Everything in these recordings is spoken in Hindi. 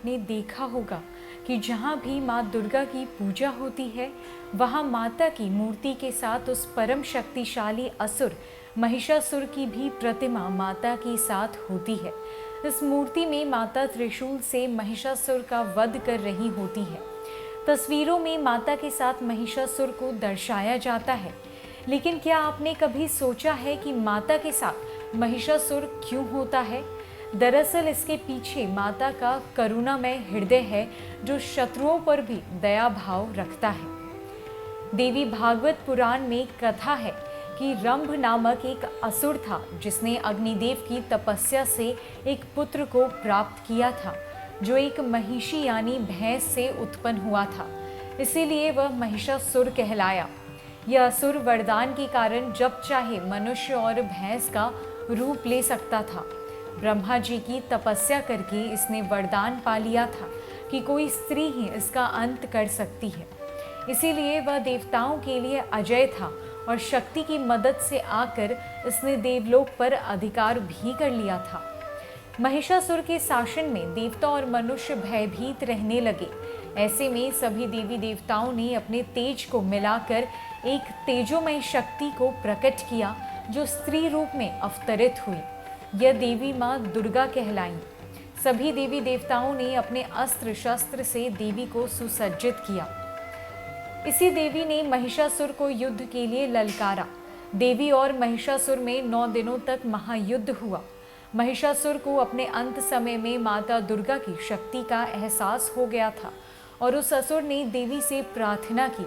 आपने देखा होगा कि जहाँ भी माँ दुर्गा की पूजा होती है, वहाँ माता की मूर्ति के साथ उस परम शक्तिशाली असुर महिषासुर की भी प्रतिमा माता के साथ होती है। इस मूर्ति में माता त्रिशूल से महिषासुर का वध कर रही होती है। तस्वीरों में माता के साथ महिषासुर को दर्शाया जाता है, लेकिन क्या आपने कभी सोचा है कि माता के साथ महिषासुर क्यों होता है? दरअसल इसके पीछे माता का करुणामय हृदय है, जो शत्रुओं पर भी दया भाव रखता है। देवी भागवत पुराण में कथा है कि रंभ नामक एक असुर था, जिसने अग्निदेव की तपस्या से एक पुत्र को प्राप्त किया था, जो एक महिषी यानी भैंस से उत्पन्न हुआ था। इसीलिए वह महिषासुर कहलाया। यह असुर वरदान के कारण जब चाहे मनुष्य और भैंस का रूप ले सकता था। ब्रह्मा जी की तपस्या करके इसने वरदान पा लिया था कि कोई स्त्री ही इसका अंत कर सकती है। इसीलिए वह देवताओं के लिए अजय था और शक्ति की मदद से आकर इसने देवलोक पर अधिकार भी कर लिया था। महिषासुर के शासन में देवता और मनुष्य भयभीत रहने लगे। ऐसे में सभी देवी देवताओं ने अपने तेज को मिलाकर एक तेजोमय शक्ति को प्रकट किया, जो स्त्री रूप में अवतरित हुई। यह देवी माँ दुर्गा कहलाईं। सभी देवी देवताओं ने अपने अस्त्र शस्त्र से देवी को सुसज्जित किया। इसी देवी ने महिषासुर को युद्ध के लिए ललकारा। देवी और महिषासुर में 9 दिनों तक महायुद्ध हुआ। महिषासुर को अपने अंत समय में माता दुर्गा की शक्ति का एहसास हो गया था और उस असुर ने देवी से प्रार्थना की,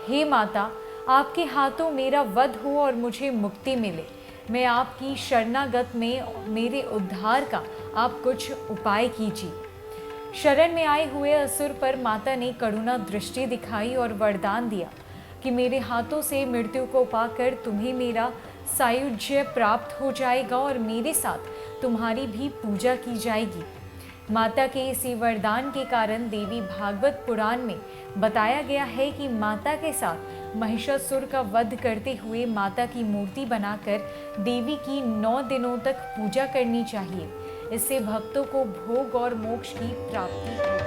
हे माता, आपके हाथों मेरा वध हो और मुझे मुक्ति मिले। मैं आपकी शरणागत में मेरे उद्धार का आप कुछ उपाय कीजिए। शरण में आए हुए असुर पर माता ने करुणा दृष्टि दिखाई और वरदान दिया कि मेरे हाथों से मृत्यु को पाकर तुम्हें मेरा सायुज्य प्राप्त हो जाएगा और मेरे साथ तुम्हारी भी पूजा की जाएगी। माता के इसी वरदान के कारण देवी भागवत पुराण में बताया गया है कि माता के साथ महिषासुर का वध करते हुए माता की मूर्ति बनाकर देवी की 9 दिनों तक पूजा करनी चाहिए। इससे भक्तों को भोग और मोक्ष की प्राप्ति होगी।